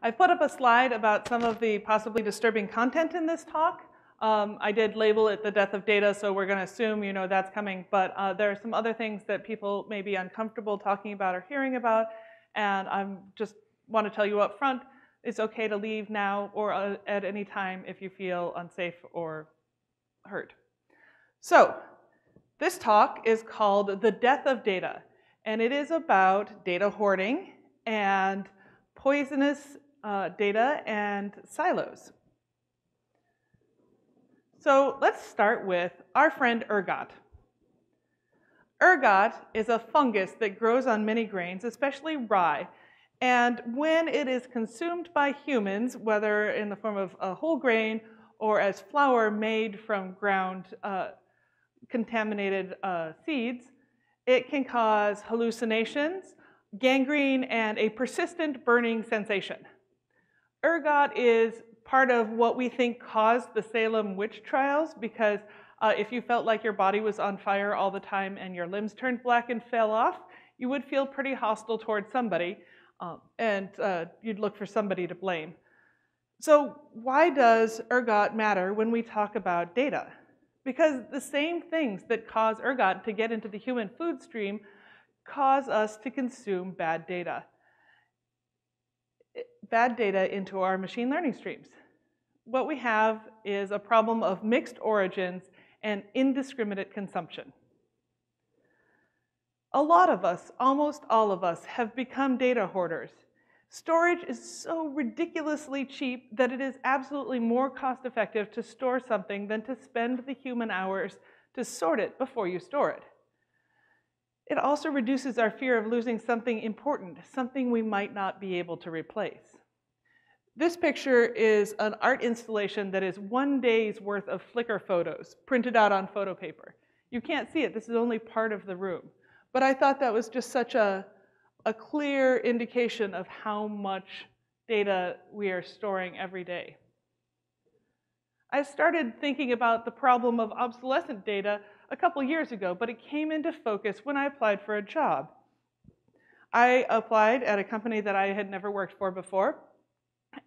I've put up a slide about some of the possibly disturbing content in this talk. I did label it the death of data, so we're going to assume that's coming. But there are some other things that people may be uncomfortable talking about or hearing about. And I just want to tell you up front, it's okay to leave now or at any time if you feel unsafe or hurt. So this talk is called The Death of Data. And it is about data hoarding and poisonous data and silos. So let's start with our friend ergot. Ergot is a fungus that grows on many grains, especially rye. And when it is consumed by humans, whether in the form of a whole grain or as flour made from ground contaminated seeds, it can cause hallucinations, gangrene, and a persistent burning sensation. Ergot is part of what we think caused the Salem witch trials, because if you felt like your body was on fire all the time and your limbs turned black and fell off, you would feel pretty hostile towards somebody, and you'd look for somebody to blame. So why does ergot matter when we talk about data? Because the same things that cause ergot to get into the human food stream cause us to consume bad data. Bad data into our machine learning streams. What we have is a problem of mixed origins and indiscriminate consumption. A lot of us, almost all of us, have become data hoarders. Storage is so ridiculously cheap that it is absolutely more cost-effective to store something than to spend the human hours to sort it before you store it. It also reduces our fear of losing something important, something we might not be able to replace. This picture is an art installation that is 1 day's worth of Flickr photos printed out on photo paper. You can't see it, this is only part of the room. But I thought that was just such a clear indication of how much data we are storing every day. I started thinking about the problem of obsolescent data a couple years ago, but it came into focus when I applied for a job. I applied at a company that I had never worked for before,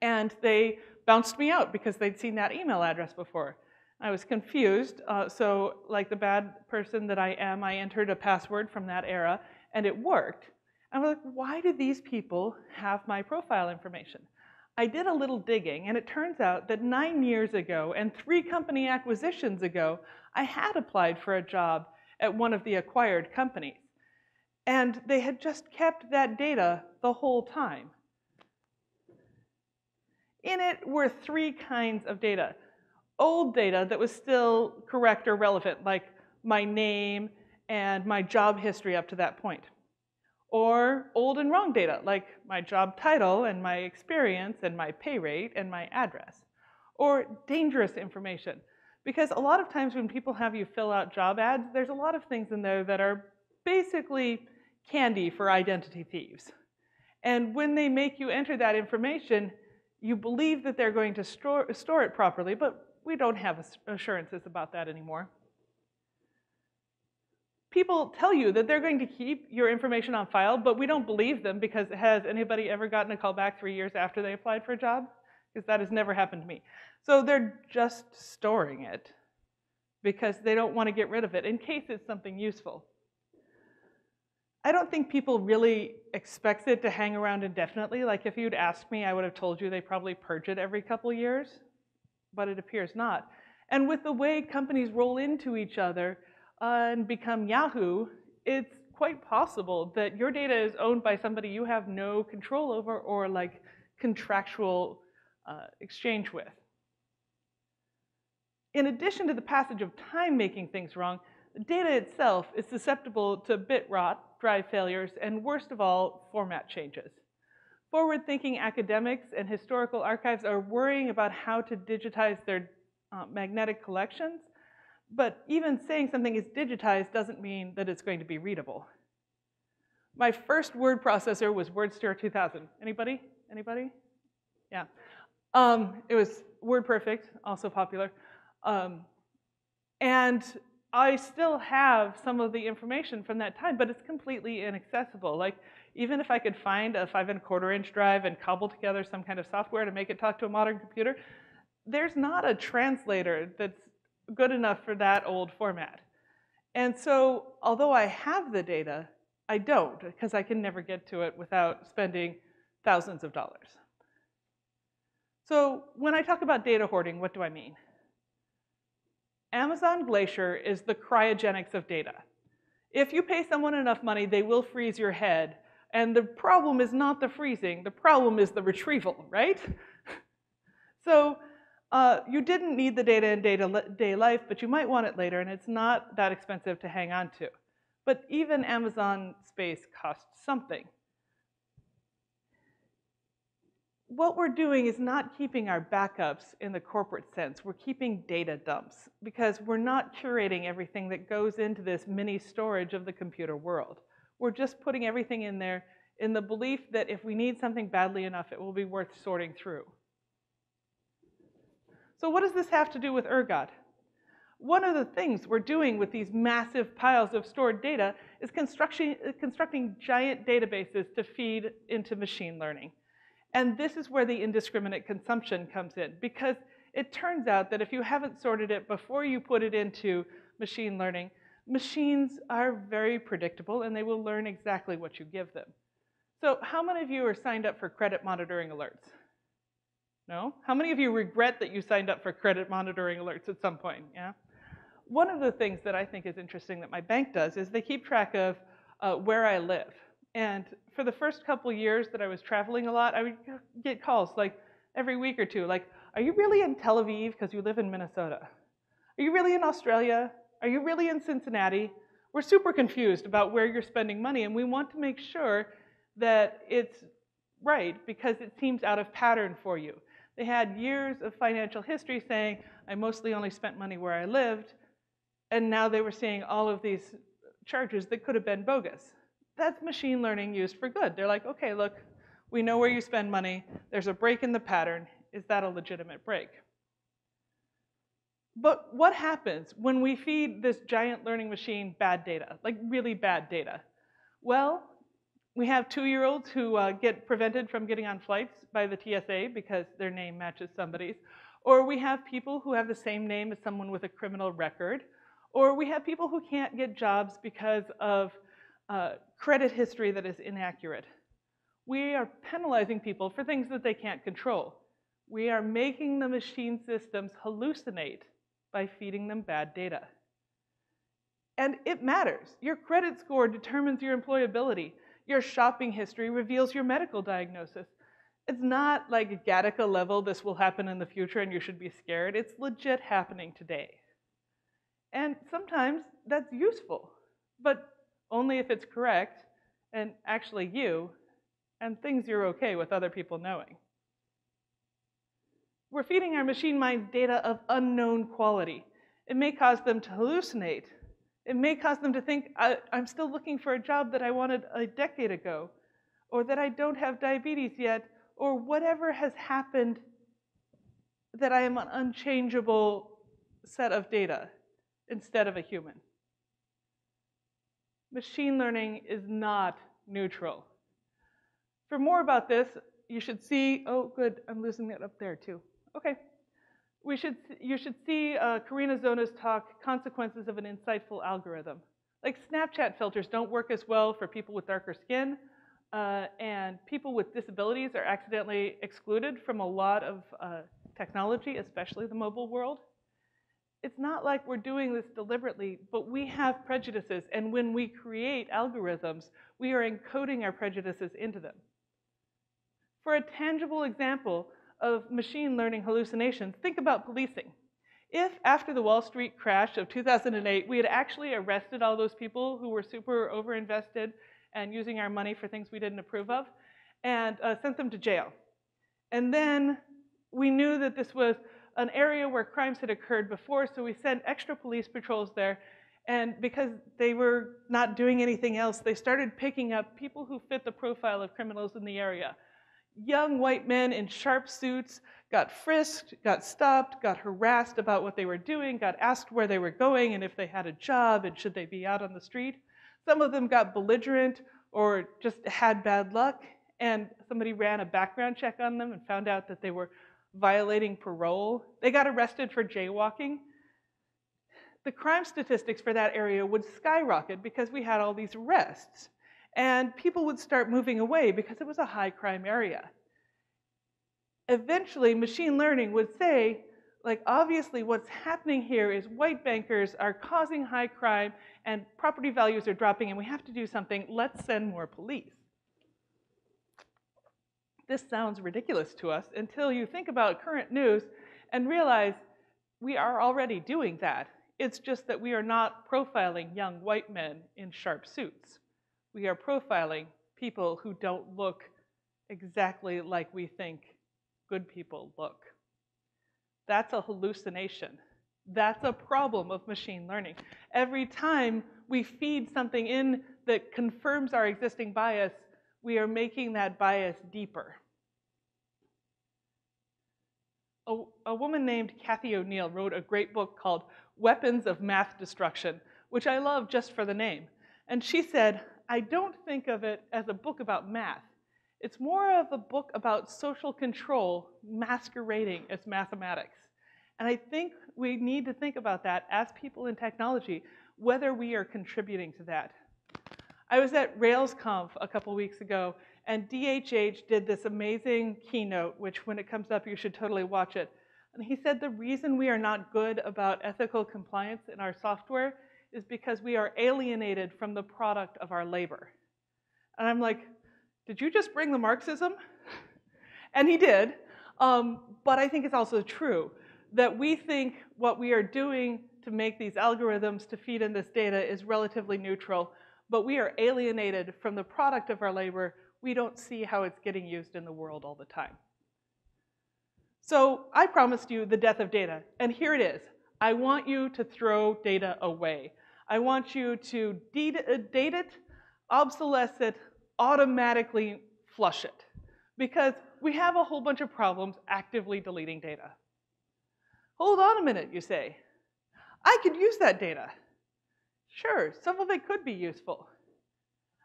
and they bounced me out because they'd seen that email address before. I was confused, so like the bad person that I am, I entered a password from that era, and it worked. I was like, why do these people have my profile information? I did a little digging, and it turns out that 9 years ago and 3 company acquisitions ago, I had applied for a job at one of the acquired companies. And they had just kept that data the whole time. In it were 3 kinds of data. Old data that was still correct or relevant, like my name and my job history up to that point. Or old and wrong data, like my job title and my experience and my pay rate and my address. Or dangerous information, because a lot of times when people have you fill out job ads, there's a lot of things in there that are basically candy for identity thieves. And when they make you enter that information, you believe that they're going to store it properly, but we don't have assurances about that anymore. People tell you that they're going to keep your information on file, but we don't believe them, because has anybody ever gotten a call back 3 years after they applied for a job? Because that has never happened to me. So they're just storing it because they don't want to get rid of it in case it's something useful. I don't think people really expect it to hang around indefinitely. Like if you'd asked me, I would have told you they probably purge it every couple years, but it appears not. And with the way companies roll into each other and become Yahoo, it's quite possible that your data is owned by somebody you have no control over or like contractual exchange with. In addition to the passage of time making things wrong, the data itself is susceptible to bit rot, drive failures, and worst of all, format changes. Forward-thinking academics and historical archives are worrying about how to digitize their magnetic collections, but even saying something is digitized doesn't mean that it's going to be readable. My first word processor was WordStir 2000. Anybody? Anybody? Yeah. It was WordPerfect, also popular. And I still have some of the information from that time, but it's completely inaccessible. Like, even if I could find a 5¼ inch drive and cobble together some kind of software to make it talk to a modern computer, there's not a translator that's good enough for that old format. And so, although I have the data, I don't, because I can never get to it without spending thousands of dollars. So when I talk about data hoarding, what do I mean? Amazon Glacier is the cryogenics of data. If you pay someone enough money, they will freeze your head. And the problem is not the freezing, the problem is the retrieval, right? So you didn't need the data in day-to-day life, but you might want it later, and it's not that expensive to hang on to. But even Amazon space costs something. What we're doing is not keeping our backups in the corporate sense. We're keeping data dumps because we're not curating everything that goes into this mini storage of the computer world. We're just putting everything in there in the belief that if we need something badly enough, it will be worth sorting through. So what does this have to do with ergot? One of the things we're doing with these massive piles of stored data is constructing giant databases to feed into machine learning. And this is where the indiscriminate consumption comes in, because it turns out that if you haven't sorted it before you put it into machine learning, machines are very predictable and they will learn exactly what you give them. So how many of you are signed up for credit monitoring alerts? No? How many of you regret that you signed up for credit monitoring alerts at some point? Yeah? One of the things that I think is interesting that my bank does is they keep track of where I live. And for the first couple years that I was traveling a lot, I would get calls like every week or two, like, are you really in Tel Aviv because you live in Minnesota? Are you really in Australia? Are you really in Cincinnati? We're super confused about where you're spending money, and we want to make sure that it's right because it seems out of pattern for you. They had years of financial history saying, I mostly only spent money where I lived, and now they were seeing all of these charges that could have been bogus. That's machine learning used for good. They're like, okay, look, we know where you spend money. There's a break in the pattern. Is that a legitimate break? But what happens when we feed this giant learning machine bad data, like really bad data? Well, we have 2-year-olds who get prevented from getting on flights by the TSA because their name matches somebody's. Or we have people who have the same name as someone with a criminal record. Or we have people who can't get jobs because of credit history that is inaccurate. We are penalizing people for things that they can't control. We are making the machine systems hallucinate by feeding them bad data. And it matters. Your credit score determines your employability. Your shopping history reveals your medical diagnosis. It's not like Gattaca level, this will happen in the future and you should be scared. It's legit happening today. And sometimes that's useful, but only if it's correct and actually you, and things you're okay with other people knowing. We're feeding our machine minds data of unknown quality. It may cause them to hallucinate. It may cause them to think, I'm still looking for a job that I wanted a decade ago, or that I don't have diabetes yet, or whatever has happened that I am an unchangeable set of data instead of a human. Machine learning is not neutral. For more about this, you should see, oh good, I'm losing it up there too. Okay. You should see Karina Zona's talk, Consequences of an Insightful Algorithm. Like Snapchat filters don't work as well for people with darker skin, and people with disabilities are accidentally excluded from a lot of technology, especially the mobile world. It's not like we're doing this deliberately, but we have prejudices, and when we create algorithms, we are encoding our prejudices into them. For a tangible example of machine learning hallucinations, think about policing. If after the Wall Street crash of 2008, we had actually arrested all those people who were super overinvested and using our money for things we didn't approve of, and sent them to jail. And then we knew that this was an area where crimes had occurred before, so we sent extra police patrols there, and because they were not doing anything else, they started picking up people who fit the profile of criminals in the area. Young white men in sharp suits got frisked, got stopped, got harassed about what they were doing, got asked where they were going and if they had a job and should they be out on the street. Some of them got belligerent or just had bad luck, and somebody ran a background check on them and found out that they were violating parole. They got arrested for jaywalking. The crime statistics for that area would skyrocket because we had all these arrests. And people would start moving away because it was a high crime area. Eventually, machine learning would say, like, obviously what's happening here is white bankers are causing high crime and property values are dropping and we have to do something. Let's send more police. This sounds ridiculous to us until you think about current news and realize we are already doing that. It's just that we are not profiling young white men in sharp suits. We are profiling people who don't look exactly like we think good people look. That's a hallucination. That's a problem of machine learning. Every time we feed something in that confirms our existing bias, we are making that bias deeper. A woman named Cathy O'Neill wrote a great book called Weapons of Math Destruction, which I love just for the name. And she said, I don't think of it as a book about math. It's more of a book about social control masquerading as mathematics. And I think we need to think about that as people in technology, whether we are contributing to that. I was at RailsConf a couple weeks ago, and DHH did this amazing keynote, which when it comes up, you should totally watch it. And he said the reason we are not good about ethical compliance in our software is because we are alienated from the product of our labor. And I'm like, did you just bring the Marxism? And he did, but I think it's also true that we think what we are doing to make these algorithms to feed in this data is relatively neutral, but we are alienated from the product of our labor. We don't see how it's getting used in the world all the time. So I promised you the death of data, and here it is. I want you to throw data away. I want you to date it, obsolesce it, automatically flush it, because we have a whole bunch of problems actively deleting data. Hold on a minute, you say. I could use that data. Sure, some of it could be useful.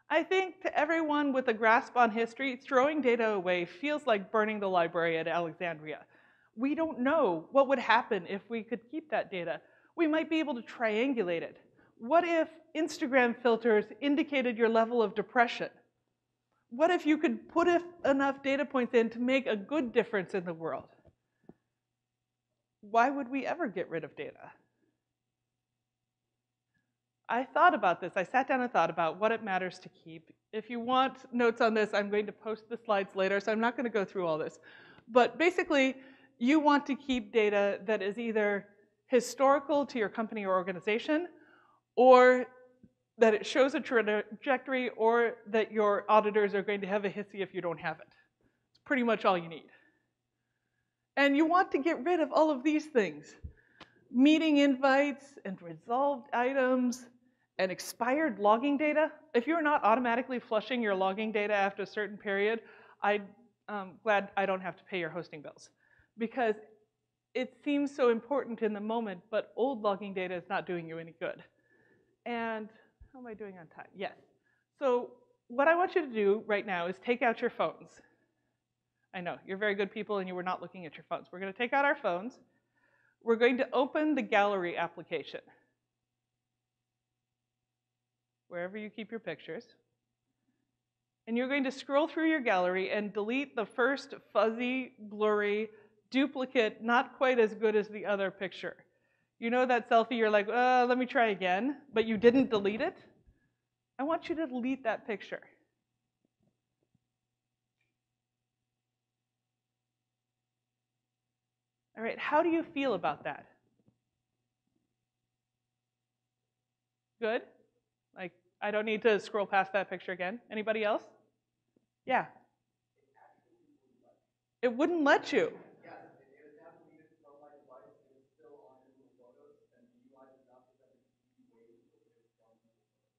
I think to everyone with a grasp on history, throwing data away feels like burning the library at Alexandria. We don't know what would happen if we could keep that data. We might be able to triangulate it. What if Instagram filters indicated your level of depression? What if you could put enough data points in to make a good difference in the world? Why would we ever get rid of data? I thought about this. I sat down and thought about what it matters to keep. If you want notes on this, I'm going to post the slides later, so I'm not going to go through all this. But basically, you want to keep data that is either historical to your company or organization, or that it shows a trajectory, or that your auditors are going to have a hissy if you don't have it. It's pretty much all you need. And you want to get rid of all of these things. Meeting invites and resolved items and expired logging data. If you're not automatically flushing your logging data after a certain period, I'm glad I don't have to pay your hosting bills, because it seems so important in the moment, but old logging data is not doing you any good. And how am I doing on time? Yes. So what I want you to do right now is take out your phones. I know, you're very good people and you were not looking at your phones. We're going to take out our phones. We're going to open the gallery application, wherever you keep your pictures. And you're going to scroll through your gallery and delete the first fuzzy, blurry, duplicate, not quite as good as the other picture. You know that selfie, you're like, let me try again, but you didn't delete it? I want you to delete that picture. All right, how do you feel about that? Good? Like, I don't need to scroll past that picture again. Anybody else? Yeah. It wouldn't let you.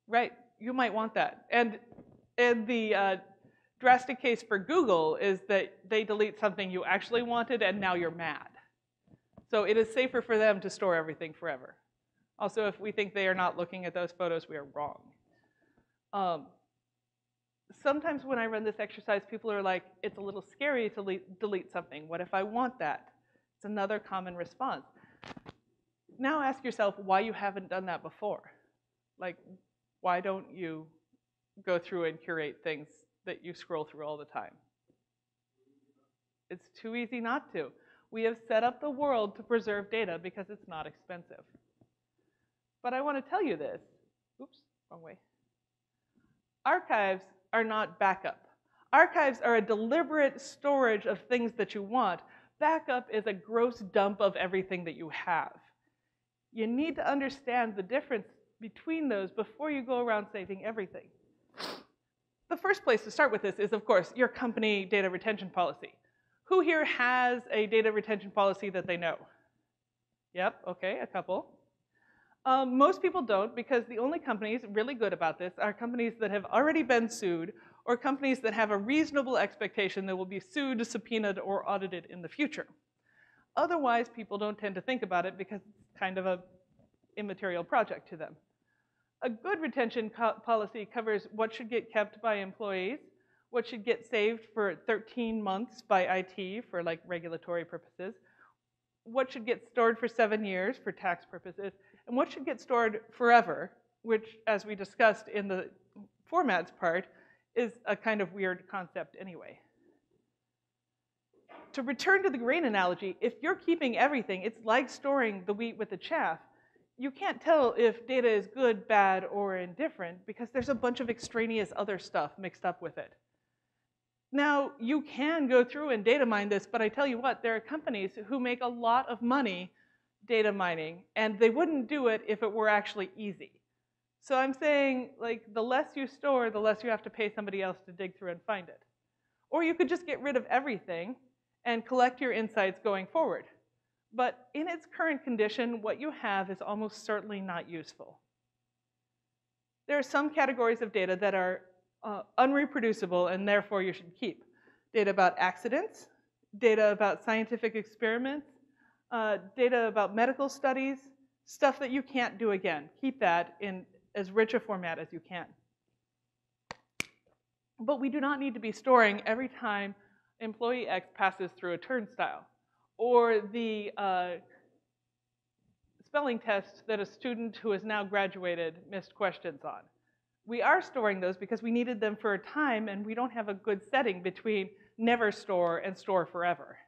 Right, you might want that. And the drastic case for Google is that they delete something you actually wanted and now you're mad. So it is safer for them to store everything forever. Also, if we think they are not looking at those photos, we are wrong. sometimes when I run this exercise, people are like, it's a little scary to delete something. What if I want that? It's another common response. Now ask yourself why you haven't done that before. Like, why don't you go through and curate things that you scroll through all the time? It's too easy not to. We have set up the world to preserve data because it's not expensive. But I want to tell you this. Oops, wrong way. Archives are not backup. Archives are a deliberate storage of things that you want. Backup is a gross dump of everything that you have. You need to understand the difference between those before you go around saving everything. The first place to start with this is, of course, your company data retention policy. Who here has a data retention policy that they know? Yep, okay, a couple. Most people don't, because the only companies really good about this are companies that have already been sued, or companies that have a reasonable expectation that will be sued, subpoenaed, or audited in the future. Otherwise, people don't tend to think about it because it's kind of an immaterial project to them. A good retention policy covers what should get kept by employees, what should get saved for 13 months by IT for like regulatory purposes, what should get stored for 7 years for tax purposes, and what should get stored forever, which, as we discussed in the formats part, is a kind of weird concept anyway. To return to the grain analogy, if you're keeping everything, it's like storing the wheat with the chaff. You can't tell if data is good, bad, or indifferent because there's a bunch of extraneous other stuff mixed up with it. Now, you can go through and data mine this, but I tell you what, there are companies who make a lot of money data mining, and they wouldn't do it if it were actually easy. So I'm saying, like, the less you store, the less you have to pay somebody else to dig through and find it. Or you could just get rid of everything and collect your insights going forward. But in its current condition, what you have is almost certainly not useful. There are some categories of data that are unreproducible and therefore you should keep. Data about accidents, data about scientific experiments, data about medical studies, stuff that you can't do again. Keep that in as rich a format as you can. But we do not need to be storing every time employee X passes through a turnstile, or the spelling test that a student who has now graduated missed questions on. We are storing those because we needed them for a time, and we don't have a good setting between never store and store forever.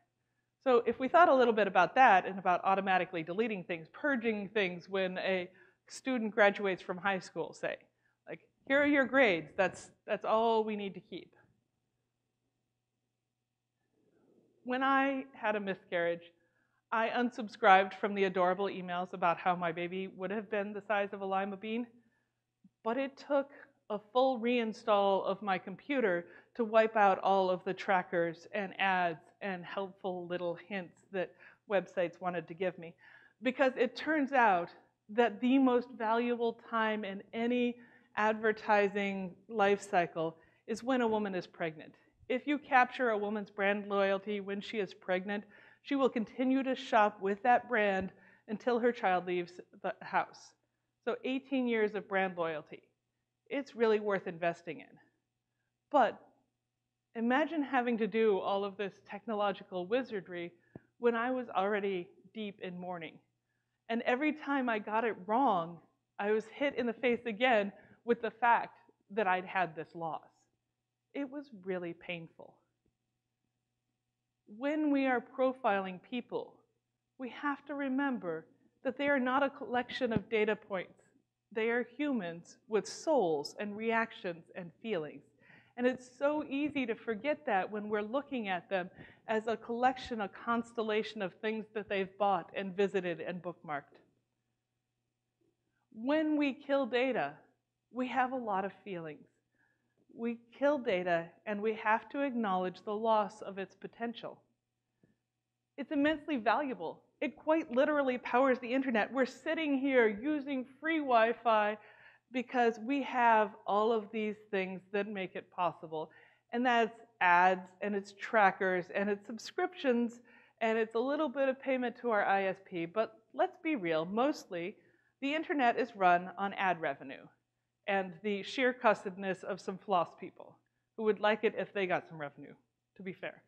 So if we thought a little bit about that and about automatically deleting things, purging things when a student graduates from high school, say, like, here are your grades, that's all we need to keep. When I had a miscarriage, I unsubscribed from the adorable emails about how my baby would have been the size of a lima bean, but it took a full reinstall of my computer to wipe out all of the trackers and ads and helpful little hints that websites wanted to give me. Because it turns out that the most valuable time in any advertising life cycle is when a woman is pregnant. If you capture a woman's brand loyalty when she is pregnant, she will continue to shop with that brand until her child leaves the house. So 18 years of brand loyalty. It's really worth investing in. But imagine having to do all of this technological wizardry when I was already deep in mourning. And every time I got it wrong, I was hit in the face again with the fact that I'd had this loss. It was really painful. When we are profiling people, we have to remember that they are not a collection of data points. They are humans with souls and reactions and feelings. And it's so easy to forget that when we're looking at them as a collection, a constellation of things that they've bought and visited and bookmarked. When we kill data, we have a lot of feelings. We kill data, and we have to acknowledge the loss of its potential. It's immensely valuable. It quite literally powers the internet. We're sitting here using free Wi-Fi because we have all of these things that make it possible. And that's ads, and it's trackers, and it's subscriptions, and it's a little bit of payment to our ISP. But let's be real, mostly the internet is run on ad revenue and the sheer cussedness of some floss people. who would like it if they got some revenue, to be fair.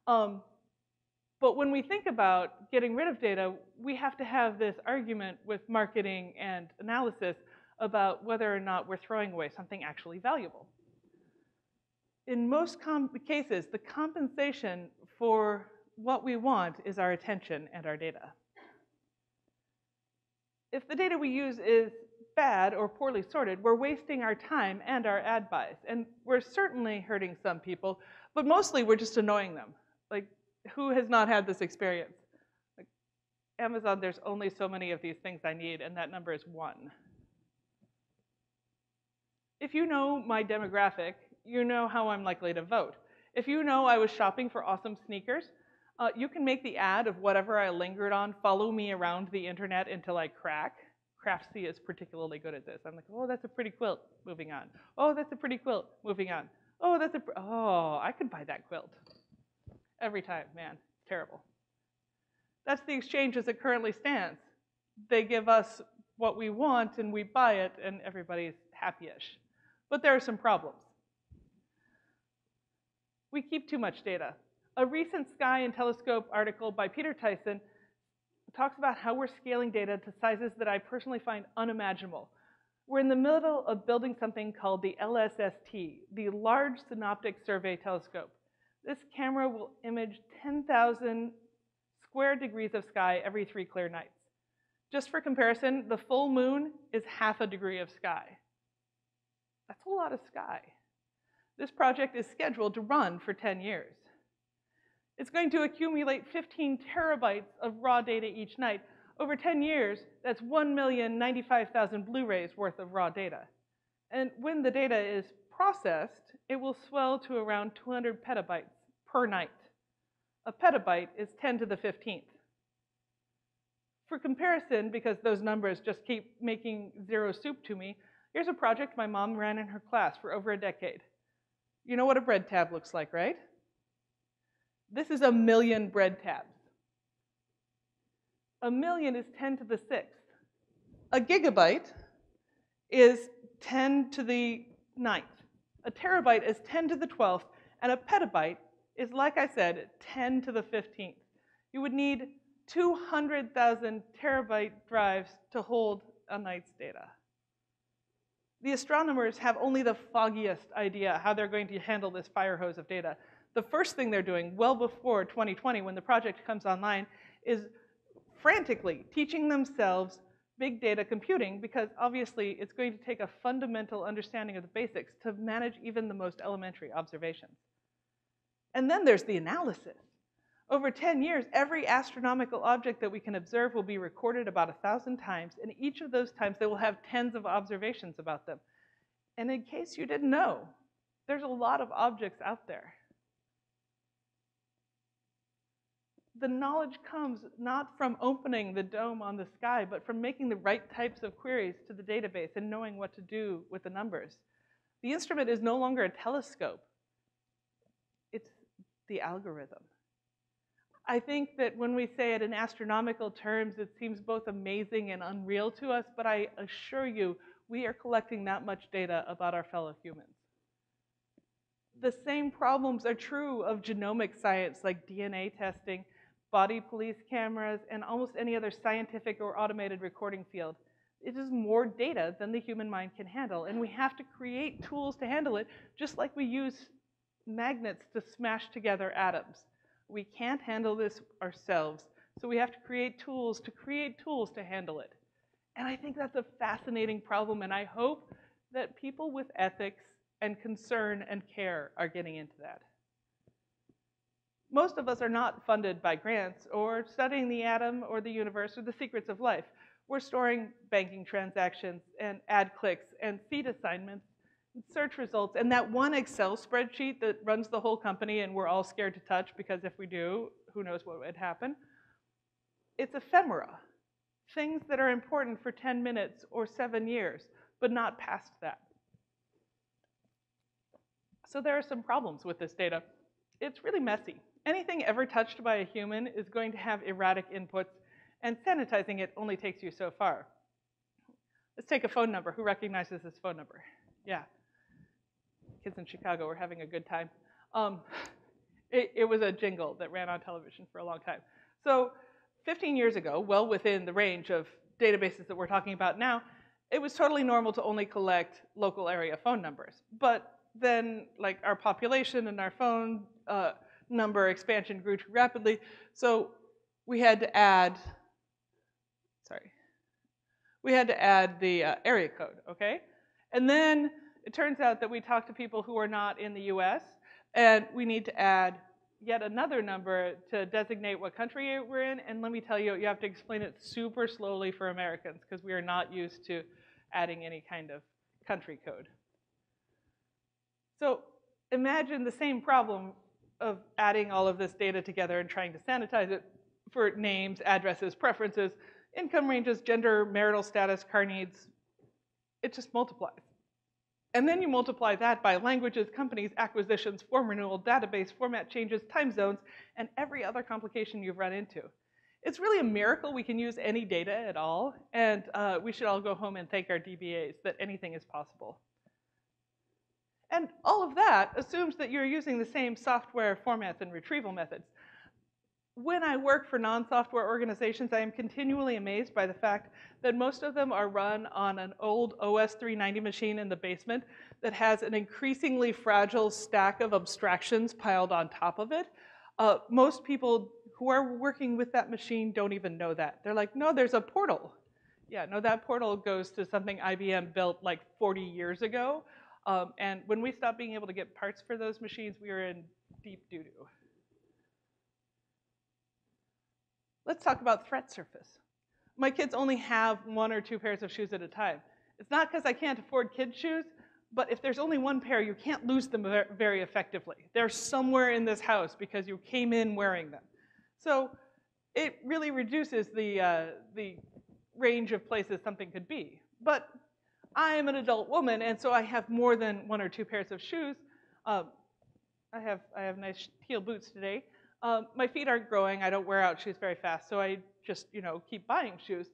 But when we think about getting rid of data, we have to have this argument with marketing and analysis about whether or not we're throwing away something actually valuable. In most cases, the compensation for what we want is our attention and our data. If the data we use is bad or poorly sorted, we're wasting our time and our ad buys. And we're certainly hurting some people, but mostly we're just annoying them. Like, who has not had this experience? Like, Amazon, there's only so many of these things I need, and that number is 1. If you know my demographic, you know how I'm likely to vote. If you know I was shopping for awesome sneakers, you can make the ad of whatever I lingered on follow me around the internet until I crack. Craftsy is particularly good at this. I'm like, oh, that's a pretty quilt, moving on. Oh, that's a pretty quilt, moving on. Oh, I could buy that quilt. Every time, man, terrible. That's the exchange as it currently stands. They give us what we want and we buy it and everybody's happy-ish. But there are some problems. We keep too much data. A recent Sky and Telescope article by Peter Tyson talks about how we're scaling data to sizes that I personally find unimaginable. We're in the middle of building something called the LSST, the Large Synoptic Survey Telescope. This camera will image 10,000 square degrees of sky every 3 clear nights. Just for comparison, the full moon is half a degree of sky. That's a lot of sky. This project is scheduled to run for 10 years. It's going to accumulate 15 terabytes of raw data each night. Over 10 years, that's 1,095,000 Blu-rays worth of raw data. And when the data is processed, it will swell to around 200 petabytes per night. A petabyte is 10 to the 15th. For comparison, because those numbers just keep making zero soup to me, here's a project my mom ran in her class for over a decade. You know what a bread tab looks like, right? This is 1,000,000 bread tabs. 1,000,000 is 10 to the 6th. A gigabyte is 10 to the 9th. A terabyte is 10 to the 12th, and a petabyte is, like I said, 10 to the 15th. You would need 200,000 terabyte drives to hold a night's data. The astronomers have only the foggiest idea how they're going to handle this fire hose of data. The first thing they're doing, well before 2020, when the project comes online, is frantically teaching themselves big data computing, because obviously it's going to take a fundamental understanding of the basics to manage even the most elementary observations. And then there's the analysis. Over 10 years, every astronomical object that we can observe will be recorded about 1,000 times, and each of those times they will have tens of observations about them. And in case you didn't know, there's a lot of objects out there. The knowledge comes not from opening the dome on the sky, but from making the right types of queries to the database and knowing what to do with the numbers. The instrument is no longer a telescope. It's the algorithm. I think that when we say it in astronomical terms, it seems both amazing and unreal to us, but I assure you, we are collecting that much data about our fellow humans. The same problems are true of genomic science, like DNA testing, body police cameras, and almost any other scientific or automated recording field. It is more data than the human mind can handle, and we have to create tools to handle it, just like we use magnets to smash together atoms. We can't handle this ourselves, so we have to create tools to handle it. And I think that's a fascinating problem, and I hope that people with ethics and concern and care are getting into that. Most of us are not funded by grants or studying the atom or the universe or the secrets of life. We're storing banking transactions and ad clicks and feed assignments and search results and that one Excel spreadsheet that runs the whole company and we're all scared to touch because if we do, who knows what would happen. It's ephemera, things that are important for 10 minutes or 7 years, but not past that. So there are some problems with this data. It's really messy. Anything ever touched by a human is going to have erratic inputs, and sanitizing it only takes you so far. Let's take a phone number. Who recognizes this phone number? Yeah. kids in Chicago were having a good time. It was a jingle that ran on television for a long time. So 15 years ago, well within the range of databases that we're talking about now, it was totally normal to only collect local area phone numbers. But then, like, our population and our phone number expansion grew too rapidly, so we had to add, the area code, okay? And then it turns out that we talk to people who are not in the US, and we need to add yet another number to designate what country we're in. And let me tell you, you have to explain it super slowly for Americans because we are not used to adding any kind of country code. So imagine the same problem of adding all of this data together and trying to sanitize it for names, addresses, preferences, income ranges, gender, marital status, car needs. It just multiplies. And then you multiply that by languages, companies, acquisitions, form renewal, database, format changes, time zones, and every other complication you've run into. It's really a miracle we can use any data at all, and we should all go home and thank our DBAs that anything is possible. And all of that assumes that you're using the same software formats and retrieval methods. When I work for non-software organizations, I am continually amazed by the fact that most of them are run on an old OS 390 machine in the basement that has an increasingly fragile stack of abstractions piled on top of it. Most people who are working with that machine don't even know that. They're like, no, there's a portal. Yeah, no, that portal goes to something IBM built like 40 years ago. And when we stopped being able to get parts for those machines, we were in deep doo-doo. Let's talk about threat surface. My kids only have 1 or 2 pairs of shoes at a time. It's not because I can't afford kids' shoes, but if there's only 1 pair, you can't lose them very effectively. They're somewhere in this house because you came in wearing them. So it really reduces the range of places something could be. But I am an adult woman, and so I have more than 1 or 2 pairs of shoes. I have nice heel boots today. My feet aren't growing. I don't wear out shoes very fast, so I just, keep buying shoes.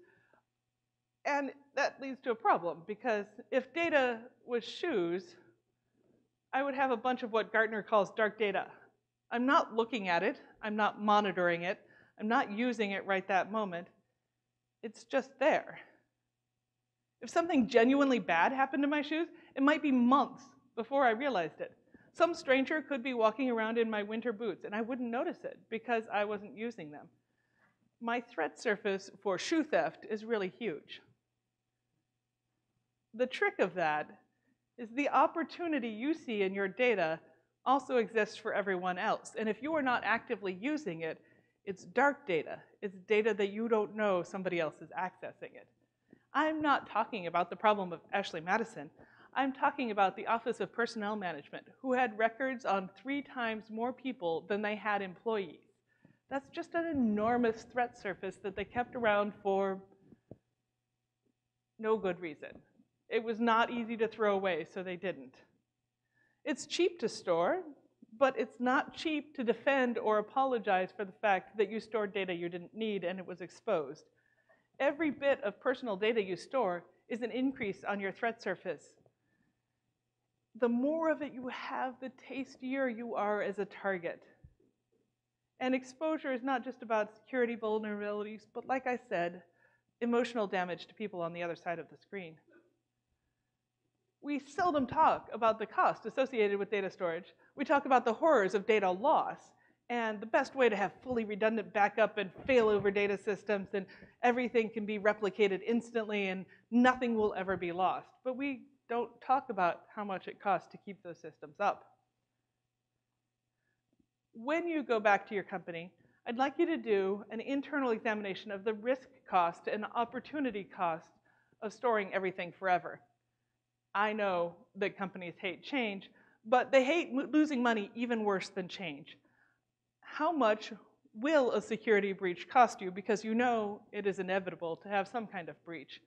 And that leads to a problem, because if data was shoes, I would have a bunch of what Gartner calls dark data. I'm not looking at it. I'm not monitoring it. I'm not using it right that moment. It's just there. If something genuinely bad happened to my shoes, it might be months before I realized it. Some stranger could be walking around in my winter boots, and I wouldn't notice it because I wasn't using them. My threat surface for shoe theft is really huge. The trick of that is the opportunity you see in your data also exists for everyone else. And if you are not actively using it, it's dark data. It's data that you don't know somebody else is accessing it. I'm not talking about the problem of Ashley Madison. I'm talking about the Office of Personnel Management, who had records on 3 times more people than they had employees. That's just an enormous threat surface that they kept around for no good reason. It was not easy to throw away, so they didn't. It's cheap to store, but it's not cheap to defend or apologize for the fact that you stored data you didn't need and it was exposed. Every bit of personal data you store is an increase on your threat surface. The more of it you have, the tastier you are as a target. And exposure is not just about security vulnerabilities, but like I said, emotional damage to people on the other side of the screen. We seldom talk about the cost associated with data storage. We talk about the horrors of data loss and the best way to have fully redundant backup and failover data systems, and everything can be replicated instantly and nothing will ever be lost. But we don't talk about how much it costs to keep those systems up. When you go back to your company, I'd like you to do an internal examination of the risk cost and opportunity cost of storing everything forever. I know that companies hate change, but they hate losing money even worse than change. How much will a security breach cost you, because you know it is inevitable to have some kind of breach?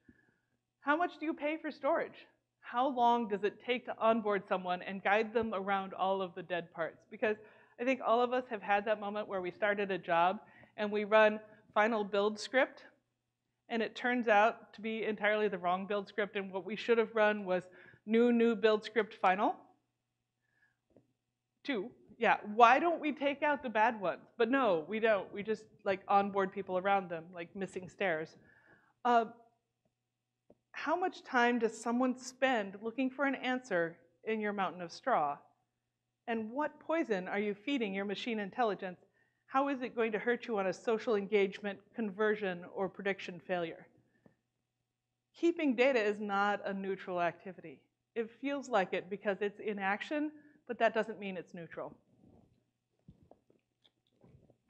How much do you pay for storage? How long does it take to onboard someone and guide them around all of the dead parts? Because I think all of us have had that moment where we started a job and we run final build script, and it turns out to be entirely the wrong build script, and what we should have run was new build script final. 2. Yeah, why don't we take out the bad ones? But no, we don't. We just like onboard people around them, like missing stairs. How much time does someone spend looking for an answer in your mountain of straw? And what poison are you feeding your machine intelligence? How is it going to hurt you on a social engagement, conversion, or prediction failure? Keeping data is not a neutral activity. It feels like it because it's in action, but that doesn't mean it's neutral.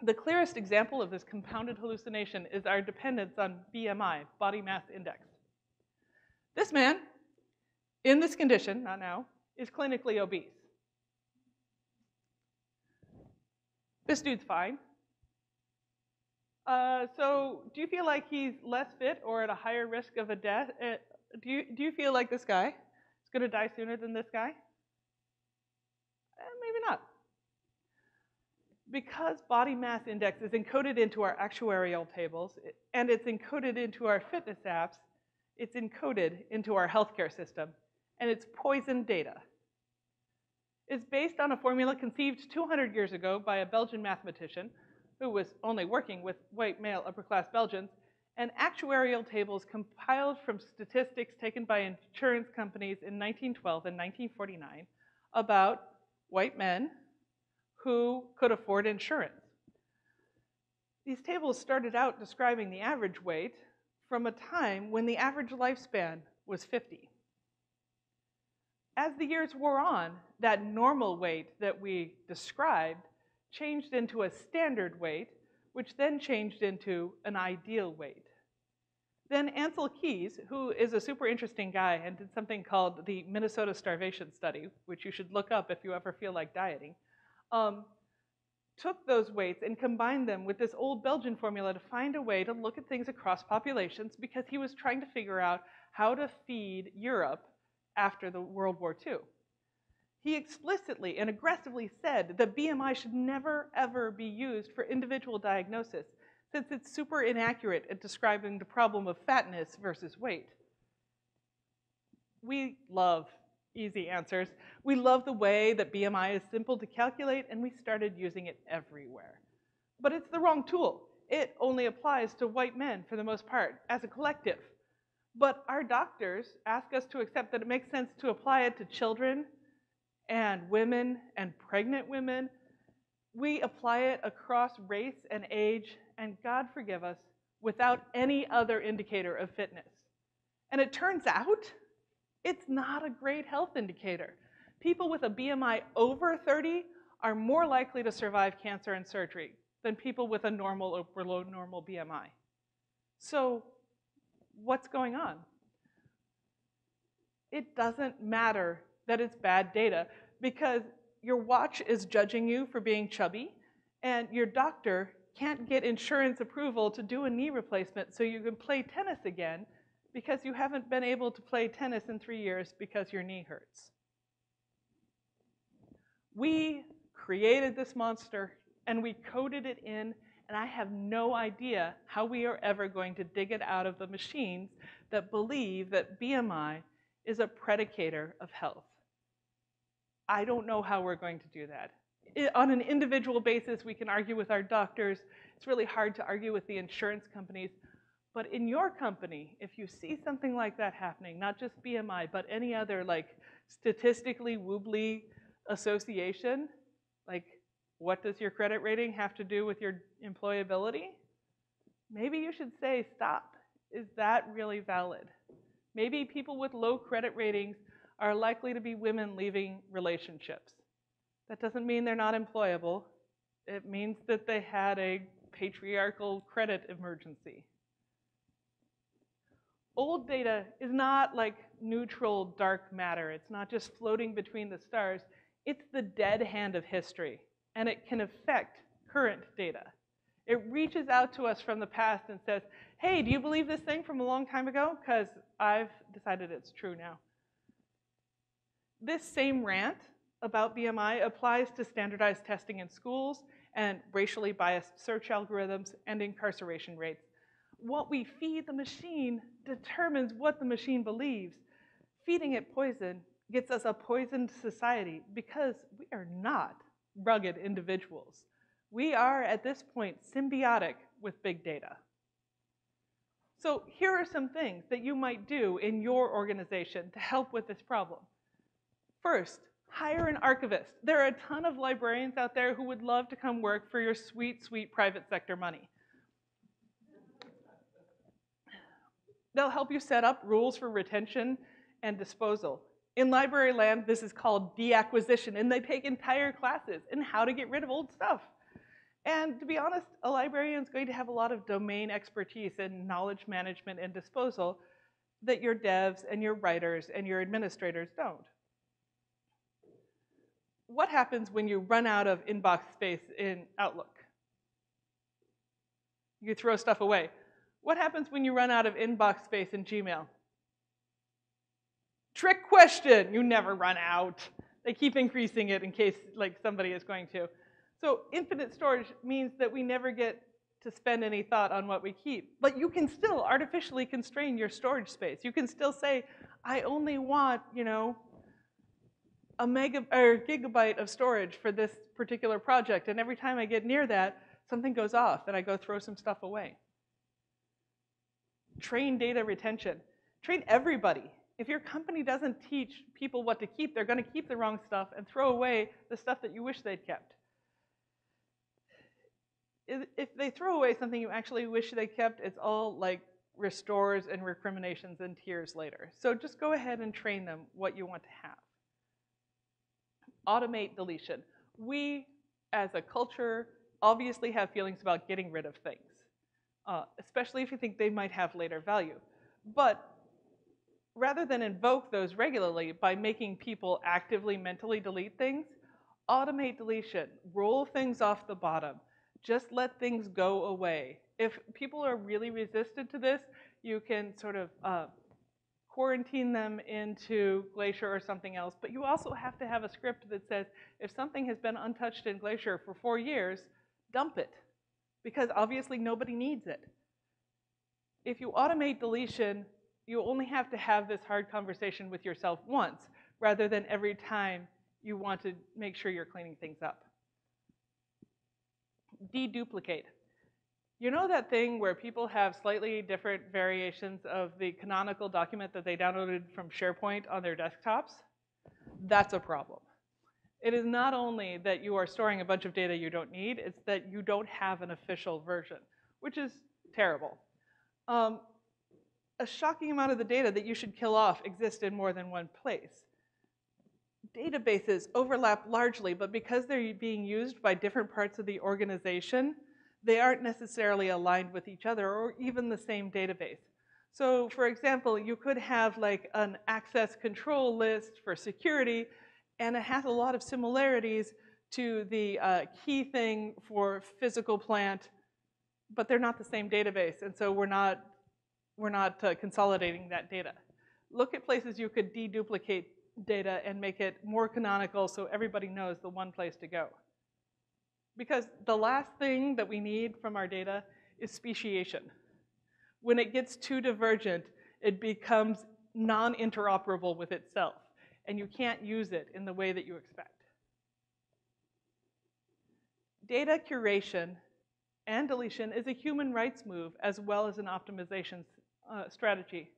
The clearest example of this compounded hallucination is our dependence on BMI, body mass index. This man, in this condition, not now, is clinically obese. This dude's fine. So do you feel like he's less fit or at a higher risk of a death? Do you feel like this guy is going to die sooner than this guy? Maybe not. Because body mass index is encoded into our actuarial tables and it's encoded into our fitness apps, it's encoded into our healthcare system, and it's poison data. It's based on a formula conceived 200 years ago by a Belgian mathematician who was only working with white male upper-class Belgians, and actuarial tables compiled from statistics taken by insurance companies in 1912 and 1949 about white men who could afford insurance. These tables started out describing the average weight from a time when the average lifespan was 50. As the years wore on, that normal weight that we described changed into a standard weight, which then changed into an ideal weight. Then Ansel Keys, who is a super interesting guy and did something called the Minnesota Starvation Study, which you should look up if you ever feel like dieting, took those weights and combined them with this old Belgian formula to find a way to look at things across populations because he was trying to figure out how to feed Europe after the World War II. He explicitly and aggressively said that BMI should never, ever be used for individual diagnosis since it's super inaccurate at describing the problem of fatness versus weight. We love easy answers. We love the way that BMI is simple to calculate, and we started using it everywhere. But it's the wrong tool. It only applies to white men for the most part, as a collective. But our doctors ask us to accept that it makes sense to apply it to children and women and pregnant women. We apply it across race and age, and God forgive us, without any other indicator of fitness. And it turns out, it's not a great health indicator. People with a BMI over 30 are more likely to survive cancer and surgery than people with a normal or below normal BMI. So what's going on? It doesn't matter that it's bad data because your watch is judging you for being chubby and your doctor can't get insurance approval to do a knee replacement so you can play tennis again because you haven't been able to play tennis in 3 years because your knee hurts. We created this monster and we coded it in, and I have no idea how we are ever going to dig it out of the machines that believe that BMI is a predicator of health. I don't know how we're going to do that. On an individual basis, we can argue with our doctors. It's really hard to argue with the insurance companies. But in your company, if you see something like that happening, not just BMI, but any other like statistically wobbly association, like what does your credit rating have to do with your employability? Maybe you should say, stop. Is that really valid? Maybe people with low credit ratings are likely to be women leaving relationships. That doesn't mean they're not employable. It means that they had a patriarchal credit emergency. Old data is not like neutral dark matter. It's not just floating between the stars. It's the dead hand of history, and it can affect current data. It reaches out to us from the past and says, hey, do you believe this thing from a long time ago? Because I've decided it's true now. This same rant about BMI applies to standardized testing in schools and racially biased search algorithms and incarceration rates. What we feed the machine determines what the machine believes. Feeding it poison gets us a poisoned society because we are not rugged individuals. We are, at this point, symbiotic with big data. So here are some things that you might do in your organization to help with this problem. First, hire an archivist. There are a ton of librarians out there who would love to come work for your sweet, sweet private sector money. They'll help you set up rules for retention and disposal. In library land, this is called deacquisition, and they take entire classes in how to get rid of old stuff. And to be honest, a librarian is going to have a lot of domain expertise in knowledge management and disposal that your devs and your writers and your administrators don't. What happens when you run out of inbox space in Outlook? You throw stuff away. What happens when you run out of inbox space in Gmail? Trick question, you never run out. They keep increasing it in case somebody is going to. So infinite storage means that we never get to spend any thought on what we keep. But you can still artificially constrain your storage space. You can still say, I only want, a gigabyte of storage for this particular project. And every time I get near that, something goes off and I go throw some stuff away. Train data retention. Train everybody. If your company doesn't teach people what to keep, they're going to keep the wrong stuff and throw away the stuff that you wish they'd kept. If they throw away something you actually wish they kept, it's all like restores and recriminations and tears later. So just go ahead and train them what you want to have. Automate deletion. We, as a culture, obviously have feelings about getting rid of things, especially if you think they might have later value. But rather than invoke those regularly by making people actively mentally delete things, automate deletion. Roll things off the bottom. Just let things go away. If people are really resistant to this, you can sort of quarantine them into Glacier or something else. But you also have to have a script that says, if something has been untouched in Glacier for 4 years, dump it. Because obviously nobody needs it. If you automate deletion, you only have to have this hard conversation with yourself once, rather than every time you want to make sure you're cleaning things up. Deduplicate. You know that thing where people have slightly different variations of the canonical document that they downloaded from SharePoint on their desktops? That's a problem. It is not only that you are storing a bunch of data you don't need, it's that you don't have an official version, which is terrible. A shocking amount of the data that you should kill off exists in more than one place. Databases overlap largely, but because they're being used by different parts of the organization, they aren't necessarily aligned with each other or even the same database. So for example, you could have like an access control list for security, and it has a lot of similarities to the key thing for physical plant, but they're not the same database, and so we're not consolidating that data. Look at places you could deduplicate data and make it more canonical so everybody knows the one place to go. Because the last thing that we need from our data is speciation. When it gets too divergent, it becomes non-interoperable with itself, and you can't use it in the way that you expect. Data curation and deletion is a human rights move as well as an optimization strategy.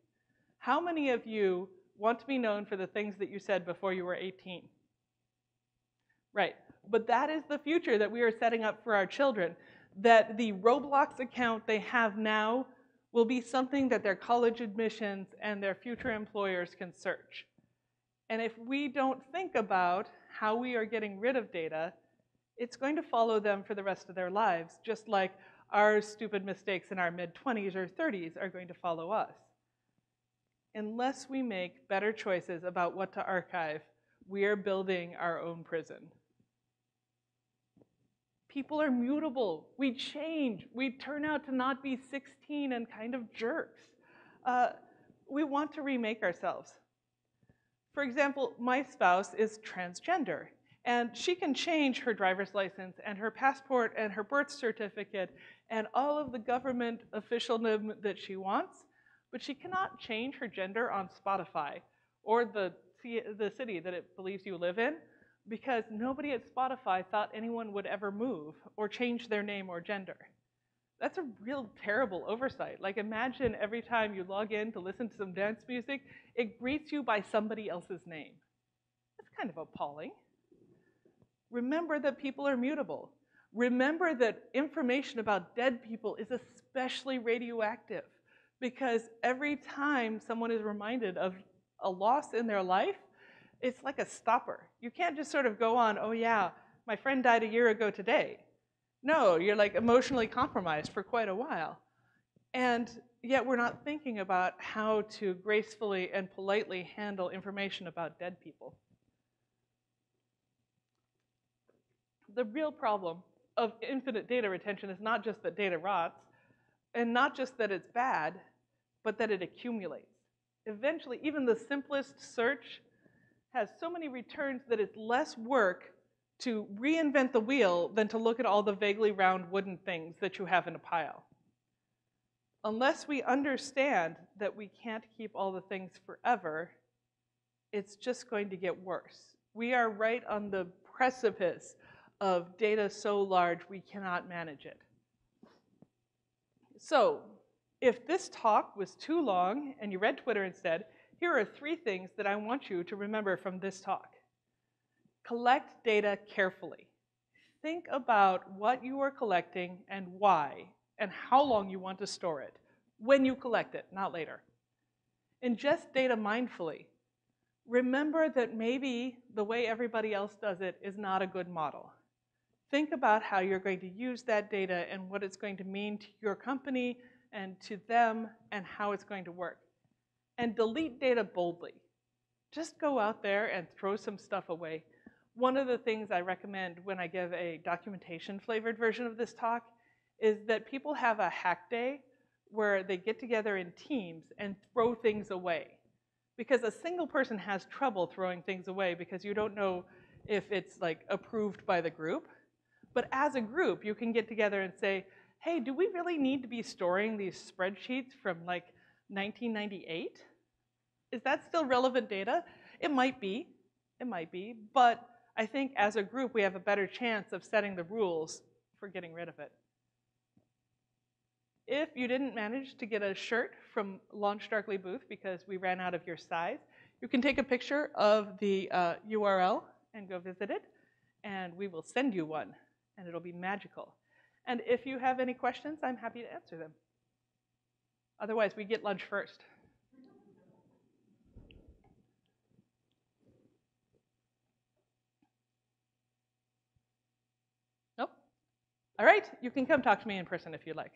How many of you want to be known for the things that you said before you were 18? Right, but that is the future that we are setting up for our children, that the Roblox account they have now will be something that their college admissions and their future employers can search. And if we don't think about how we are getting rid of data, it's going to follow them for the rest of their lives, just like our stupid mistakes in our mid-20s or 30s are going to follow us. Unless we make better choices about what to archive, we are building our own prison. People are mutable. We change. We turn out to not be 16 and kind of jerks. We want to remake ourselves. For example, my spouse is transgender, and she can change her driver's license and her passport and her birth certificate and all of the government officialdom that she wants, but she cannot change her gender on Spotify or the city that it believes you live in. because nobody at Spotify thought anyone would ever move or change their name or gender. That's a real terrible oversight. Like, imagine every time you log in to listen to some dance music, it greets you by somebody else's name. That's kind of appalling. Remember that people are mutable. Remember that information about dead people is especially radioactive, because every time someone is reminded of a loss in their life, it's like a stopper. You can't just sort of go on, oh yeah, my friend died a year ago today. No, you're like emotionally compromised for quite a while. And yet we're not thinking about how to gracefully and politely handle information about dead people. The real problem of infinite data retention is not just that data rots, and not just that it's bad, but that it accumulates. Eventually, even the simplest search has so many returns that it's less work to reinvent the wheel than to look at all the vaguely round wooden things that you have in a pile. Unless we understand that we can't keep all the things forever, it's just going to get worse. We are right on the precipice of data so large we cannot manage it. So, if this talk was too long and you read Twitter instead, here are 3 things that I want you to remember from this talk. Collect data carefully. Think about what you are collecting and why, and how long you want to store it, when you collect it, not later. Ingest data mindfully. Remember that maybe the way everybody else does it is not a good model. Think about how you're going to use that data and what it's going to mean to your company and to them and how it's going to work. And delete data boldly. Just go out there and throw some stuff away. One of the things I recommend when I give a documentation-flavored version of this talk is that people have a hack day where they get together in teams and throw things away. Because a single person has trouble throwing things away because you don't know if it's like approved by the group. But as a group, you can get together and say, hey, do we really need to be storing these spreadsheets from like 1998? Is that still relevant data? It might be, but I think as a group we have a better chance of setting the rules for getting rid of it. If you didn't manage to get a shirt from Launch Darkly booth because we ran out of your size, you can take a picture of the URL and go visit it, and we will send you one, and it'll be magical. And if you have any questions, I'm happy to answer them. Otherwise, we get lunch first. Nope. All right, you can come talk to me in person if you like.